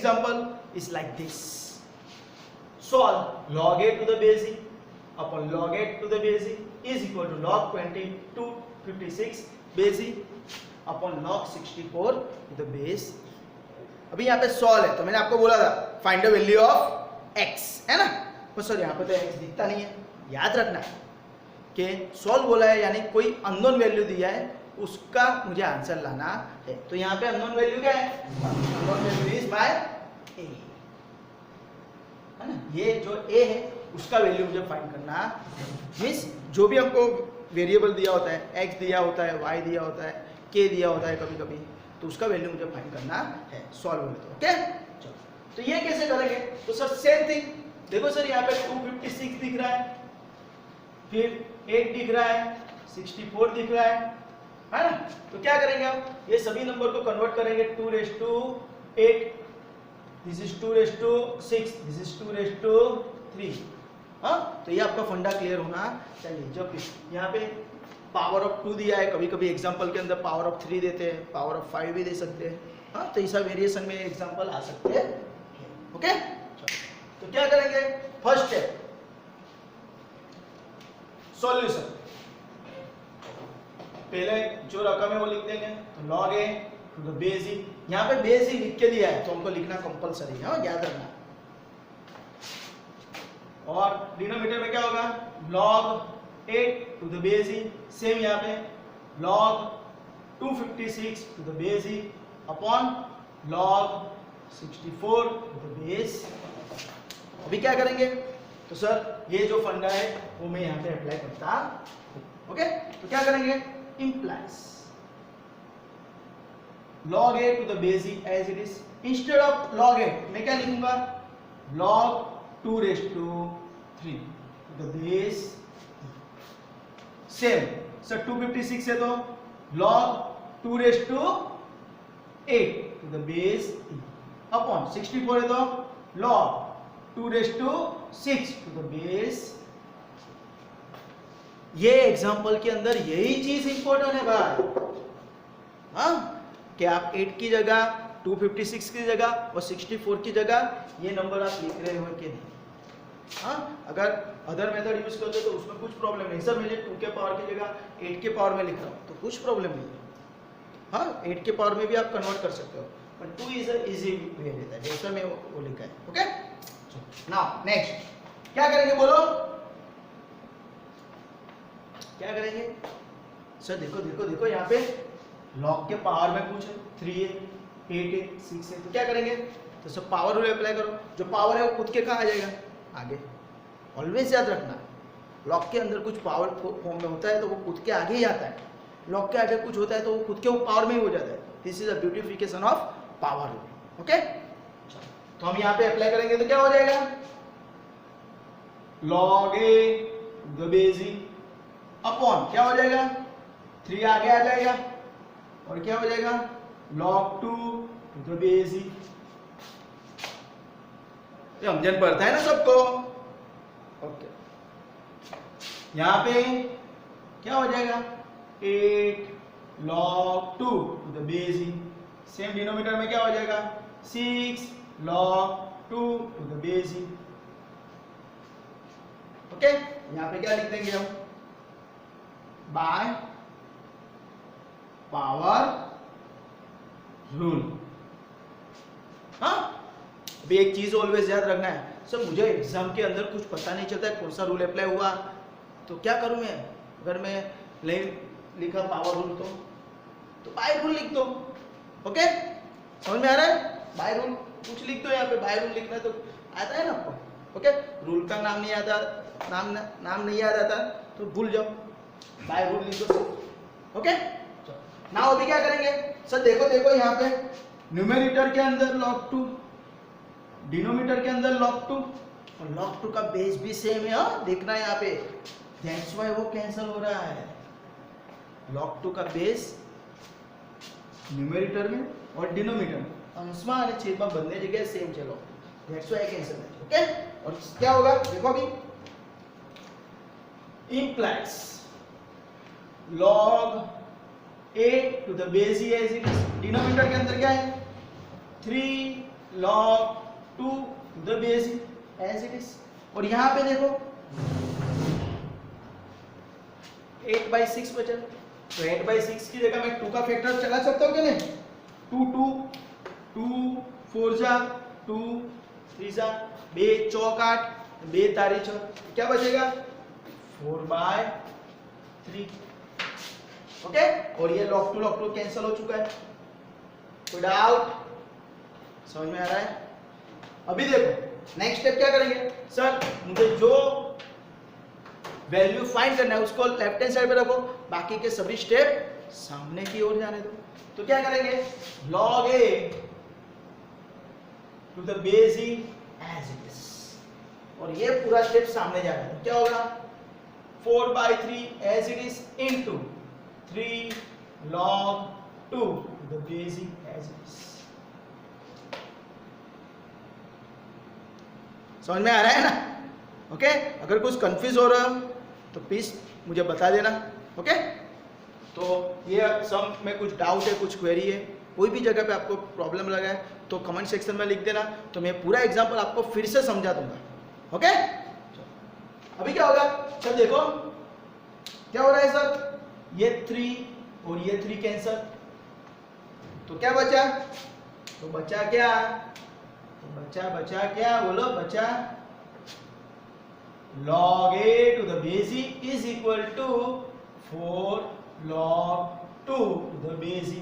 example is like this. Solve log a to the base e upon log a to the base e is equal to log 20 to 56 base e upon log 64 to the base e. अभी यहाँ पे solve है, तो मैंने आपको बोला था find the value of x, है ना? पर सर यहाँ पे तो x दिखता नहीं है, याद रखना है कि सॉल्व बोला है यानी कोई अननोन वैल्यू दिया है, उसका मुझे आंसर लाना है. तो यहाँ पे अननोन वैल्यू क्या है? Unknown value is by a, है ना? ये जो a है उसका वैल्यू मुझे फाइंड करना है. मीन्स जो भी हमको वेरिएबल दिया होता है, x दिया होता है, y दिया होता है, k दिया होता है कभी कभी, तो उसका वैल्यू मुझे फाइंड करना है सॉल्व में. तो ओके, चलो तो ये कैसे करेंगे? तो सर सेम थिंग, देखो सर यहाँ पे 256 दिख रहा है, फिर 8 दिख रहा है, 64 दिख रहा है ना? तो क्या करेंगे हम? ये सभी नंबर को कन्वर्ट करेंगे 2 raised to 8, this is 2 raised to 6, this is 2 raised to 3. हाँ, तो ये आपका फंडा क्लियर होना चाहिए. जब यहाँ पे पावर ऑफ 2 दिया है, कभी कभी एग्जांपल के अंदर पावर ऑफ 3 देते हैं, पावर ऑफ 5 भी दे सकते हैं. हाँ, तो ऐसा वेरिएशन में एग्जांपल आ सकते हैं. ओके, तो क्या करेंगे? First step solution. पहले जो रकम है वो लिख देंगे. तो log a to the base e, यहाँ पे बेस e लिख के दिया है तो हमको लिखना कंपलसरी है, याद रखना. और डिनोमिनेटर में क्या होगा? log 8 to the base e, same यहाँ पे log 256 to the base e upon log 64 to the base. अभी क्या करेंगे? तो सर ये जो फंडा है वो मैं यहाँ पे अप्लाई करता हूँ. ओके, तो क्या करेंगे? implies log a to the base e as it is. Instead of log 8 मैं क्या लिखूंगा? log 2 raised to 3 to the base. Same sir 256 है तो log 2 raised to 8 to the base e upon 64 है तो log 2 raised to 6 to the base. ये example के अंदर यही चीज इंपॉर्टेंट है भाई. हाँ, कि आप 8 की जगह 256 की जगह और 64 की जगह ये नंबर आप लिख रहे हो कि नहीं. हाँ, अगर अदर मेथड यूज करते तो उसमें कुछ प्रॉब्लम नहीं. सर मुझे 2 के पावर की जगह 8 के पावर में लिख रहा हूँ तो कुछ प्रॉब्लम नहीं है. हाँ, 8 के पावर में भी आप कन्वर्ट कर सकते हो, पर 2 इज इजी वे रहता है जैसा मैं वो लिखा है. ओके, नाउ नेक्स्ट क्या करेंगे बोलो? क्या करेंगे? सर देखो देखो देखो यहाँ पे log के पावर में कुछ है, 3 है, 8 है, 6 है, तो क्या करेंगे? तो सब पावर रूल अप्लाई करो. जो पावर है वो खुद के कहाँ आ जाएगा? आगे. ऑलवेज याद रखना, log के अंदर कुछ पावर फॉर्म में होता है तो वो खुद के आगे ही आता है. log के आगे कुछ होता है तो वो खुद के पावर में ही हो जाता है. This is a beautification of power rule. Okay, तो हम यहाँ पे अप्लाई करेंगे तो क्या हो जाएगा? log a the base e upon क्या हो जाएगा? 3 आगे आ जाएगा और क्या हो जाएगा? log 2 to the base e. समझन पड़ता है ना सबको? ओके, यहाँ पे क्या हो जाएगा? 8 log 2 to the base e. Same denominator में क्या हो जाएगा? 6 log 2 to the base e. Okay, यहाँ पे क्या लिख देंगे हम? By power rule. हाँ, अभी एक चीज ऑलवेज याद रखना है. सर मुझे एग्जाम के अंदर कुछ पता नहीं चलता है कौन सा रूल अप्लाई हुआ, तो क्या करूं मैं? अगर मैं नहीं लिखा पावर रूल तो बाय रूल लिख दो. ओके, समझ में आ रहा है? बाय रूल कुछ लिख दो. यहाँ पे बाय रूल लिखना तो आता है ना आपको. ओके, रूल का नाम नहीं आता, नाम नहीं याद आता तो भूल जाओ, बाय रूल लिख दो. ओके, नाउ अभी क्या करेंगे? सर देखो देखो यहाँ पे न्यूमेरेटर के अंदर log 2, डिनोमिनेटर के अंदर log 2 और log 2 का बेस भी सेम है. हाँ, देखना है यहाँ पे, दैट्स व्हाई वो कैंसिल हो रहा है. log 2 का बेस न्यूमेरेटर में और डिनोमिनेटर में अंशमा અને છેદમાં બંને જગ્યાએ સેમ છે. લો दैट्स व्हाई कैंसिल है. ओके, और क्या होगा देखो अभी? implies log 8 to the base e as it is. Denominator के अंदर क्या है? 3 log 2 to the base as it is। और यहाँ पे देखो 8/6 बचा, तो 8/6 की जगह मैं 2 का फैक्टर चला सकता हूँ क्या नहीं? 2 4 जा 2 3 जा 2 चौक 8 2 तारी 6, क्या बचेगा 4/3। ओके, और ये log 2 कैंसिल हो चुका है। कोई डाउट? समझ में आ रहा है? अभी देखो नेक्स्ट स्टेप क्या करेंगे सर, मुझे जो वैल्यू फाइंड करना है उसको लेफ्ट हैंड साइड पे रखो, बाकी के सभी स्टेप सामने की ओर जाने दो। तो क्या करेंगे, log a to the base e as it is, और ये पूरा स्टेप सामने जा रहा है। क्या होगा 4/3 as it is into 3 log 2 to the base e as it is। समझ में आ रहा है ना? ओके, अगर कुछ कंफ्यूज हो रहा हो तो प्लीज मुझे बता देना। ओके, तो ये सम में कुछ डाउट है, कुछ क्वेरी है, कोई भी जगह पे आपको प्रॉब्लम लगा है तो कमेंट सेक्शन में लिख देना, तो मैं पूरा एग्जांपल आपको फिर से समझा दूंगा। ओके, अभी क्या होगा सर, देखो क्या हो रहा है सर, ये 3 और ये 3 कैंसल, तो क्या बचा, तो बचा क्या, बचा क्या बोलो, बचा log a to the base e is equal to 4 log 2 to the base e।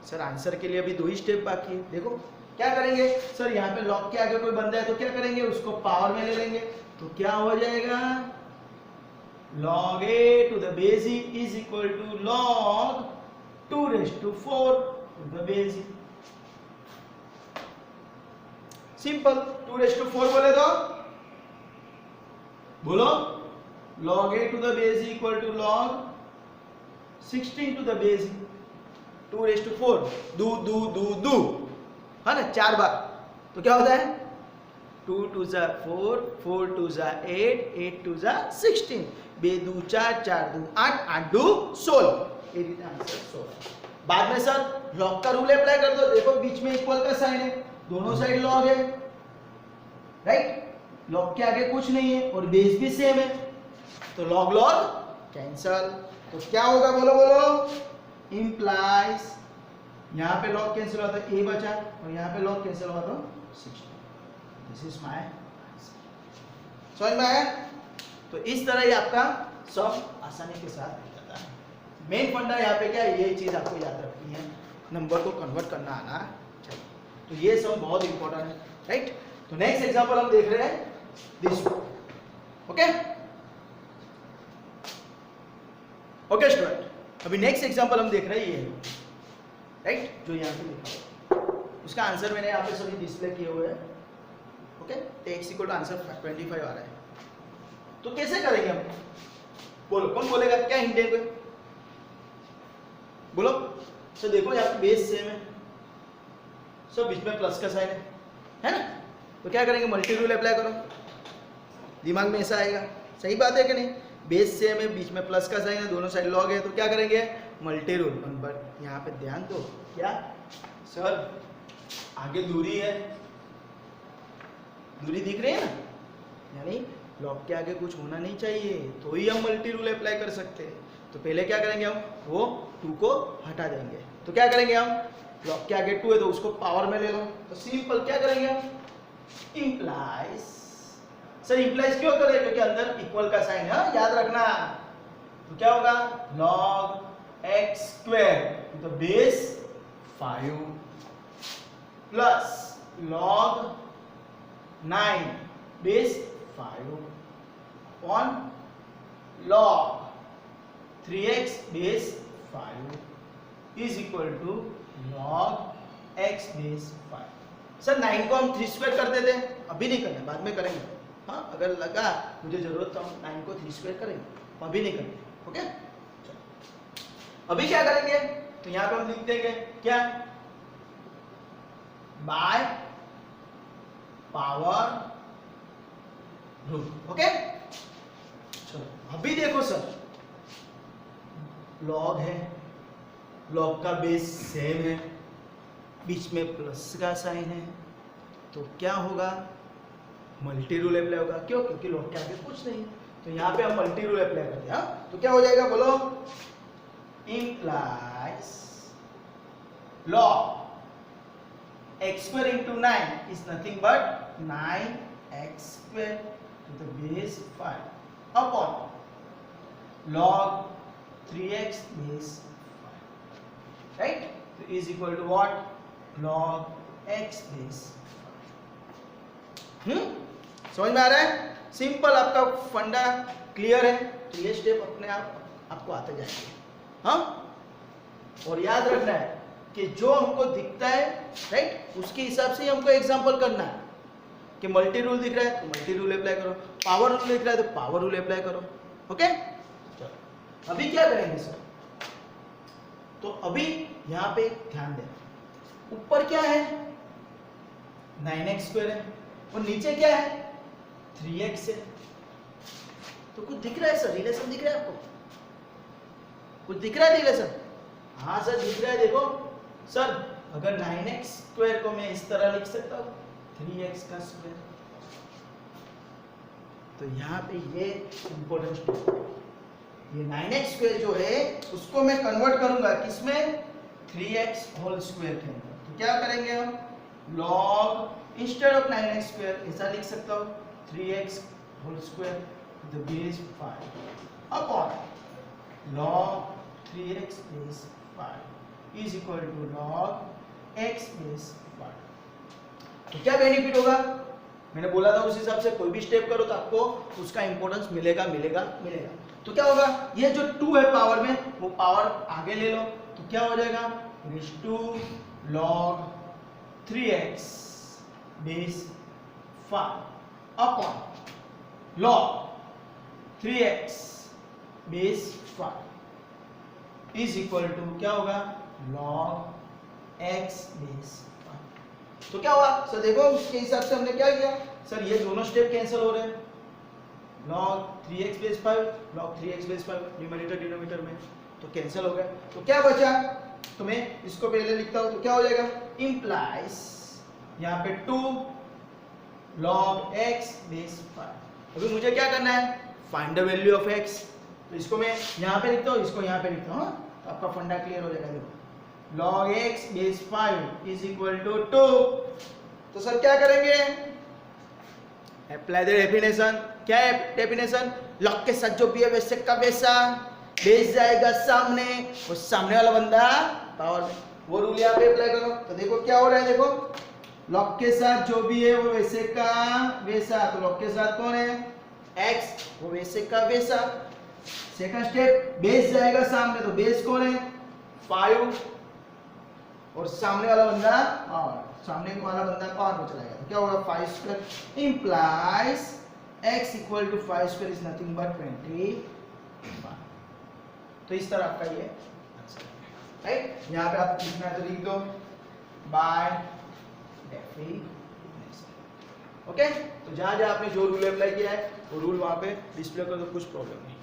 Sir answer के लिए अभी 2 ही स्टेप बाकी है। देखो क्या करेंगे सर, यहाँ पे log के आगे कोई बंदा है तो क्या करेंगे, उसको पावर में ले लेंगे, तो क्या हो जाएगा log a to the base e is equal to log 2⁴ to the base e। Simple, 2⁴ बोले तो बोलो log a to the base e equal to log 16 to the base e। 2⁴ दू है ना 4 बार, तो क्या होता है 2 2 जा 4 4 2 जा 8 8 2 जा 16 2 2 4 4 2 8 8 2 16, ये रीते आंसर 16। बाद में सर लॉग का रूल अप्लाई कर दो, देखो बीच में इक्वल का साइन है, दोनों साइड लॉग है, राइट, लॉग के आगे कुछ नहीं है और बेस भी सेम है, तो लॉग लॉग कैंसल, तो क्या होगा बोलो बोलो, इंप्लाइज यहाँ पे लॉग कैंसिल हुआ तो a बचा और यहाँ पे लॉग कैंसिल हुआ तो 16। This is my answer. समझ में आया? तो इस तरह ही आपका सम आसानी के साथ हो जाता है। मेन फंडा यहाँ पे क्या है, ये चीज आपको याद रखनी है, नंबर को कन्वर्ट करना आना चाहिए, तो ये सम बहुत इंपॉर्टेंट है, राइट। तो नेक्स्ट एग्जांपल हम देख रहे हैं दिस, ओके ओके स्टूडेंट, अभी नेक्स्ट एग्जांपल हम देख रहे हैं ये, राइट, जो यहाँ पे लिखा हुआ है उसका आंसर मैंने यहाँ पे सभी डिस्प्ले किए हुए हैं। ओके, तो x इक्वल टू आंसर 25 आ रहा है, तो कैसे करेंगे हम, बोलो कौन बोलेगा, क्या हिंट है कोई बोलो। सर देखो यहाँ पे बेस सेम है, सब बीच में प्लस का साइन है ना, तो क्या करेंगे, मल्टी रूल अप्लाई करो, दिमाग में ऐसा आएगा, सही बात है कि नहीं, बेस सेम है, बीच में प्लस का साइन है, दोनों साइड लॉग है, तो क्या करेंगे मल्टी रूल। बट यहाँ पे ध्यान दो, क्या सर आगे दूरी है, दूरी दिख रही है ना, यानी लॉग के आगे कुछ होना नहीं चाहिए तो ही हम मल्टी रूल अप्लाई कर सकते हैं। तो पहले क्या करेंगे हम, वो 2 को हटा देंगे, तो क्या करेंगे हम, लॉग के आगे 2 है तो उसको पावर में ले लो, तो सिंपल क्या करेंगे हम, इंप्लाइज। सर इंप्लाइज क्यों करें, क्योंकि अंदर इक्वल का साइन है, याद रखना, तो क्या होगा log x² to the base 5 plus log 9 base 5 on log 3x base 5 is equal to log x base 5। Sir 9 को हम 3² करते थे, अभी नहीं करना, बाद में करेंगे, हाँ अगर लगा मुझे जरूरत तो हम 9 को 3² करेंगे, अभी नहीं करेंगे। ओके, अभी क्या करेंगे, तो यहाँ पे हम लिख देंगे क्या, बाय पावर रूल। ओके, चलो अभी देखो सर, लॉग है, लॉग का बेस सेम है, बीच में प्लस का साइन है, तो क्या होगा, मल्टी रूल अप्लाई होगा। क्यों? क्योंकि लॉग के आगे कुछ नहीं, तो यहाँ पे हम मल्टी रूल अप्लाई करते हैं। तो क्या हो जाएगा बोलो, implies log x square into 9 is nothing but 9x square to the base 5 upon log 3x base 5, right? So is equal to what? Log x base 5। समझ में आ रहा है? सिंपल, आपका फंडा क्लियर है, तो ये स्टेप अपने आप आपको आते जाएंगे। हाँ, और याद रखना है कि जो हमको दिखता है, राइट, उसके हिसाब से हमको एग्जांपल करना है। कि मल्टी रूल दिख रहा है तो मल्टी रूल अप्लाई करो, पावर रूल दिख रहा है तो पावर रूल अप्लाई करो। ओके, चलो अभी क्या करेंगे सर? तो अभी यहाँ पे ध्यान दें, ऊपर क्या है, 9x स्क्वायर है, और नीचे क्या है, 3x है। तो कुछ दिख रहा है सर, रिलेशन दिख रहा है आपको? कुछ दिख रहा है रिलेशन? हाँ सर दिख रहा है। देखो सर, अगर 9x स्क्वायर को मैं इस तरह लिख सकता हूँ, 3x का स्क्वायर, तो यहाँ पे ये इंपॉर्टेंट स्टेप है। ये 9x स्क्वायर जो है उसको मैं कन्वर्ट करूंगा किसमें, 3x होल स्क्वायर के अंदर। तो क्या करेंगे हम, log instead of 9x square ऐसा लिख सकता हूँ, 3x whole square the base 5 upon log 3x base 5 is equal to log x base 5। तो क्या बेनिफिट होगा, मैंने बोला था उस हिसाब से कोई भी स्टेप करो तो आपको उसका इंपॉर्टेंस मिलेगा मिलेगा मिलेगा। तो क्या होगा, ये जो 2 है पावर में, वो पावर आगे ले लो, तो क्या हो जाएगा, raise to log 3x base 5 upon log 3x base 5 is equal to क्या होगा, log x base 5। तो क्या हुआ सर, देखो उसके हिसाब से हमने क्या किया सर, ये दोनों स्टेप कैंसिल हो रहे हैं, log 3x base 5 log 3x base 5 numerator denominator में, तो कैंसिल हो गया। तो क्या बचा, तो मैं इसको पहले लिखता हूं, तो क्या हो जाएगा, implies यहाँ पे 2 log x base 5। अभी मुझे क्या करना है, find the value of x। तो इसको मैं यहाँ पे लिखता हूँ, इसको यहाँ पे लिखता हूँ, तो आपका फंडा क्लियर हो जाएगा। देखो log x base 5 is equal to 2। तो सर क्या करेंगे, अप्लाई द डेफिनेशन। क्या है डेफिनेशन, लॉग के साथ जो भी है वैसे का वैसा, बेस जाएगा सामने, और सामने वाला बंदा पावर में, वो रूल यहाँ पे अप्लाई करो। तो देखो क्या हो रहा है, देखो लॉग के साथ जो भी है वो वैसे का वैसा, तो लॉग के साथ कौन है, x, वो वैसे का वैसा। सेकंड स्टेप, बेस जाएगा सामने, तो बेस कौन है, 5, और सामने वाला बंदा और सामने वाला बंदा पावर में चला गया, तो क्या होगा, 5 square implies x equal to 5 square is nothing but 21। तो इस तरह आपका ये आंसर है, राइट। यहाँ पे आप लिखना है तो लिख दो बाय डेफिनेशन। ओके, तो जहाँ जहाँ आपने जो रूल अप्लाई किया है वो रूल वहाँ पे डिस्प्ले कर दो, कुछ प्रॉब्लम नहीं।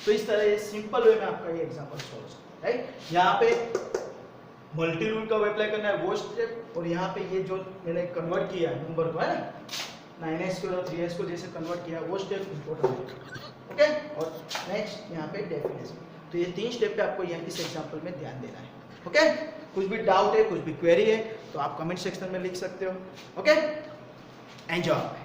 तो इस तरह ये सिंपल वे में आपका ये एग्जांपल सॉल्व होगा, राइट। यहाँ पे मल्टी रूल का अप्लाई करना है वो स्टेप, और यहाँ पे ये जो मैंने कन्वर्ट किया है नंबर को, है ना, 9x को और 3x को जैसे कन्वर्ट किया वो स्टेप इंपॉर्टेंट है। ओके, और नेक्स्ट यहाँ पे डेफिनेशन। तो ये 3 स्टेप पे आपको यहाँ इस एग्जांपल में ध्यान देना है। ओके, कुछ भी डाउट है, कुछ भी क्वेरी है तो आप कमेंट सेक्शन में लिख सकते हो। Okay, enjoy.